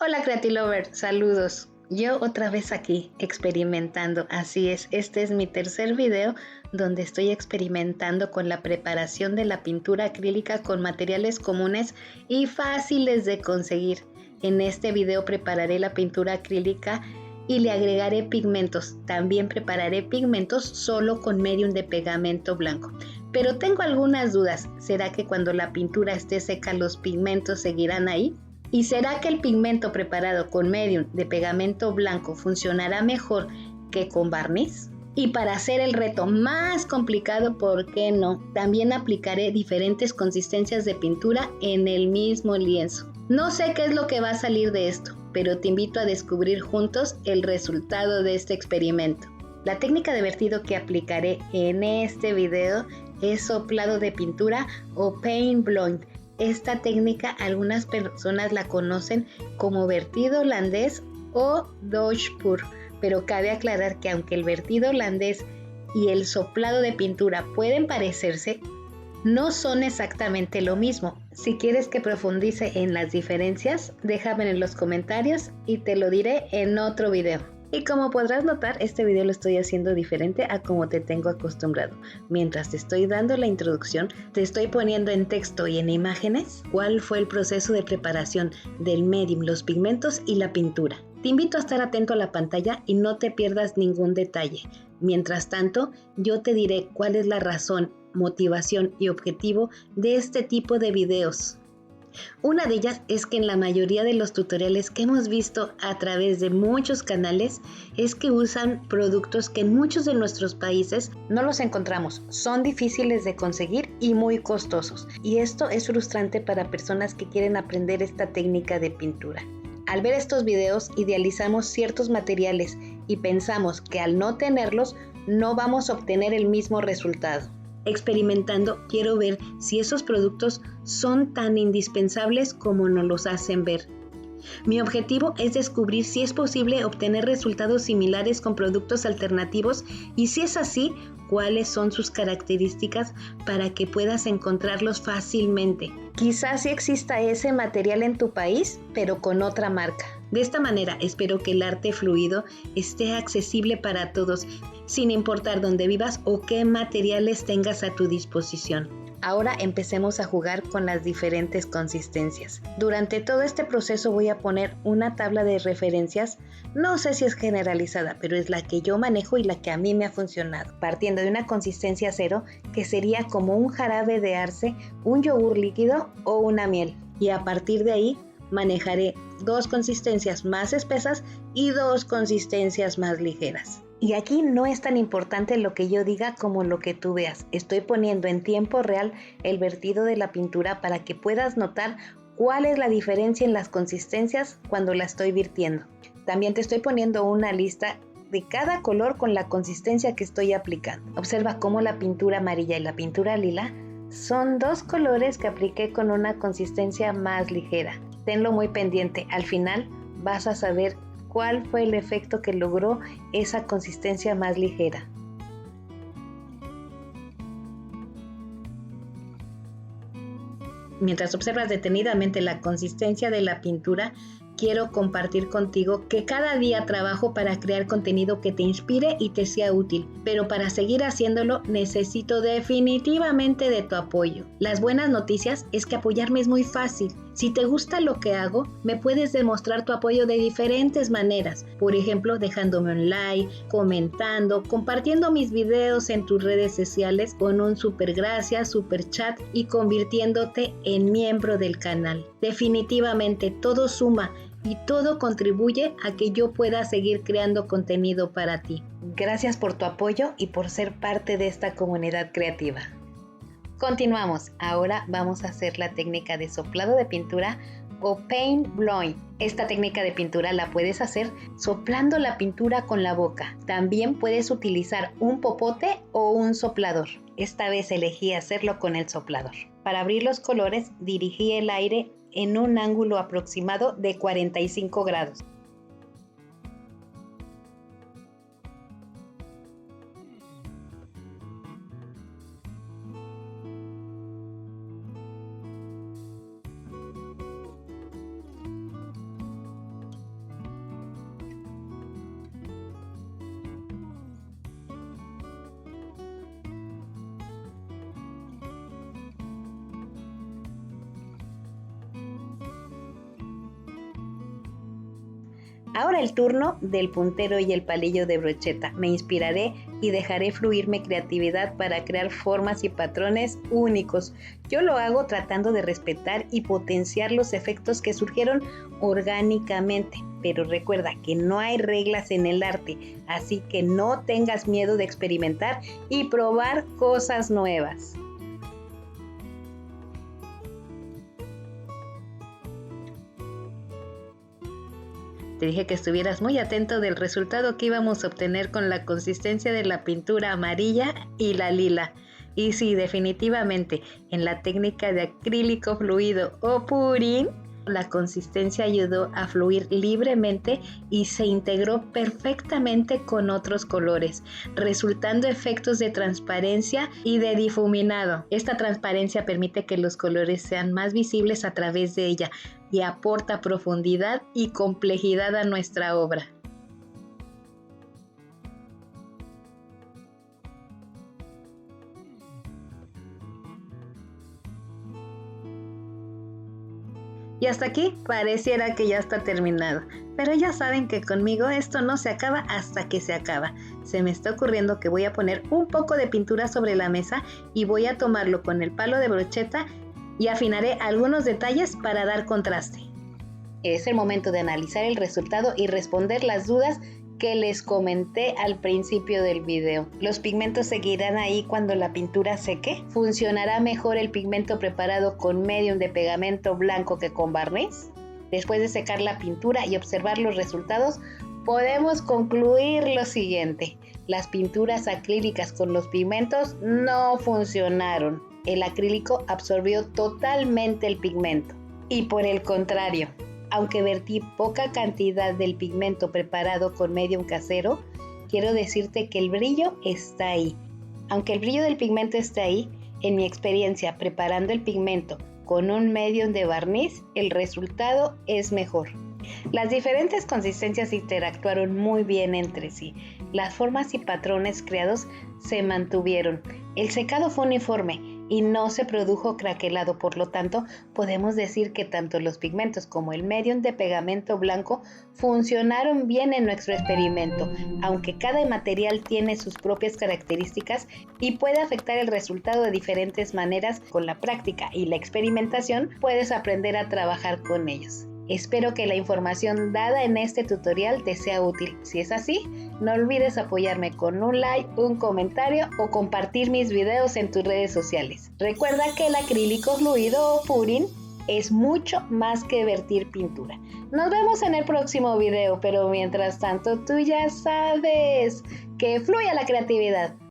Hola Creatilover, saludos. Yo otra vez aquí experimentando, así es, este es mi tercer video donde estoy experimentando con la preparación de la pintura acrílica con materiales comunes y fáciles de conseguir. En este video prepararé la pintura acrílica y le agregaré pigmentos. También prepararé pigmentos solo con medium de pegamento blanco. Pero tengo algunas dudas, ¿será que cuando la pintura esté seca los pigmentos seguirán ahí? ¿Y será que el pigmento preparado con medium de pegamento blanco funcionará mejor que con barniz? Y para hacer el reto más complicado, ¿por qué no? También aplicaré diferentes consistencias de pintura en el mismo lienzo. No sé qué es lo que va a salir de esto, pero te invito a descubrir juntos el resultado de este experimento. La técnica de vertido que aplicaré en este video es soplado de pintura o paint blowing. Esta técnica algunas personas la conocen como vertido holandés o douche-pour, pero cabe aclarar que aunque el vertido holandés y el soplado de pintura pueden parecerse, no son exactamente lo mismo. Si quieres que profundice en las diferencias, déjame en los comentarios y te lo diré en otro video. Y como podrás notar, este video lo estoy haciendo diferente a como te tengo acostumbrado. Mientras te estoy dando la introducción, te estoy poniendo en texto y en imágenes cuál fue el proceso de preparación del medium, los pigmentos y la pintura. Te invito a estar atento a la pantalla y no te pierdas ningún detalle. Mientras tanto, yo te diré cuál es la razón, motivación y objetivo de este tipo de videos. Una de ellas es que en la mayoría de los tutoriales que hemos visto a través de muchos canales es que usan productos que en muchos de nuestros países no los encontramos, son difíciles de conseguir y muy costosos. Y esto es frustrante para personas que quieren aprender esta técnica de pintura. Al ver estos videos idealizamos ciertos materiales y pensamos que al no tenerlos no vamos a obtener el mismo resultado. Experimentando, quiero ver si esos productos son tan indispensables como nos los hacen ver. Mi objetivo es descubrir si es posible obtener resultados similares con productos alternativos y si es así, cuáles son sus características para que puedas encontrarlos fácilmente. Quizás sí exista ese material en tu país, pero con otra marca. De esta manera, espero que el arte fluido esté accesible para todos, sin importar dónde vivas o qué materiales tengas a tu disposición. Ahora empecemos a jugar con las diferentes consistencias. Durante todo este proceso voy a poner una tabla de referencias, no sé si es generalizada, pero es la que yo manejo y la que a mí me ha funcionado, partiendo de una consistencia cero, que sería como un jarabe de arce, un yogur líquido o una miel. Y a partir de ahí manejaré dos consistencias más espesas y dos consistencias más ligeras. Y aquí no es tan importante lo que yo diga como lo que tú veas. Estoy poniendo en tiempo real el vertido de la pintura para que puedas notar cuál es la diferencia en las consistencias cuando la estoy virtiendo. También te estoy poniendo una lista de cada color con la consistencia que estoy aplicando. Observa cómo la pintura amarilla y la pintura lila son dos colores que apliqué con una consistencia más ligera. Tenlo muy pendiente, al final vas a saber cuál fue el efecto que logró esa consistencia más ligera. Mientras observas detenidamente la consistencia de la pintura, quiero compartir contigo que cada día trabajo para crear contenido que te inspire y te sea útil, pero para seguir haciéndolo necesito definitivamente de tu apoyo. Las buenas noticias es que apoyarme es muy fácil. Si te gusta lo que hago, me puedes demostrar tu apoyo de diferentes maneras, por ejemplo, dejándome un like, comentando, compartiendo mis videos en tus redes sociales con un super gracias, super chat y convirtiéndote en miembro del canal. Definitivamente todo suma y todo contribuye a que yo pueda seguir creando contenido para ti. Gracias por tu apoyo y por ser parte de esta comunidad creativa. Continuamos, ahora vamos a hacer la técnica de soplado de pintura o paint blowing. Esta técnica de pintura la puedes hacer soplando la pintura con la boca. También puedes utilizar un popote o un soplador. Esta vez elegí hacerlo con el soplador. Para abrir los colores, dirigí el aire en un ángulo aproximado de 45 grados. Ahora el turno del puntero y el palillo de brocheta. Me inspiraré y dejaré fluir mi creatividad para crear formas y patrones únicos. Yo lo hago tratando de respetar y potenciar los efectos que surgieron orgánicamente. Pero recuerda que no hay reglas en el arte, así que no tengas miedo de experimentar y probar cosas nuevas. Te dije que estuvieras muy atento del resultado que íbamos a obtener con la consistencia de la pintura amarilla y la lila. Y sí, definitivamente, en la técnica de acrílico fluido o pouring, la consistencia ayudó a fluir libremente y se integró perfectamente con otros colores, resultando efectos de transparencia y de difuminado. Esta transparencia permite que los colores sean más visibles a través de ella y aporta profundidad y complejidad a nuestra obra. Y hasta aquí pareciera que ya está terminado, pero ya saben que conmigo esto no se acaba hasta que se acaba. Se me está ocurriendo que voy a poner un poco de pintura sobre la mesa y voy a tomarlo con el palo de brocheta y afinaré algunos detalles para dar contraste. Es el momento de analizar el resultado y responder las dudas que les comenté al principio del video. ¿Los pigmentos seguirán ahí cuando la pintura seque? ¿Funcionará mejor el pigmento preparado con medium de pegamento blanco que con barniz? Después de secar la pintura y observar los resultados, podemos concluir lo siguiente. Las pinturas acrílicas con los pigmentos no funcionaron. El acrílico absorbió totalmente el pigmento. Y por el contrario, aunque vertí poca cantidad del pigmento preparado con medium casero, quiero decirte que el brillo está ahí. Aunque el brillo del pigmento está ahí, en mi experiencia preparando el pigmento con un medium de barniz, el resultado es mejor. Las diferentes consistencias interactuaron muy bien entre sí. Las formas y patrones creados se mantuvieron. El secado fue uniforme y no se produjo craquelado, por lo tanto, podemos decir que tanto los pigmentos como el medium de pegamento blanco funcionaron bien en nuestro experimento, aunque cada material tiene sus propias características y puede afectar el resultado de diferentes maneras. Con la práctica y la experimentación puedes aprender a trabajar con ellos. Espero que la información dada en este tutorial te sea útil. Si es así, no olvides apoyarme con un like, un comentario o compartir mis videos en tus redes sociales. Recuerda que el acrílico fluido o pouring es mucho más que vertir pintura. Nos vemos en el próximo video, pero mientras tanto tú ya sabes que fluya la creatividad.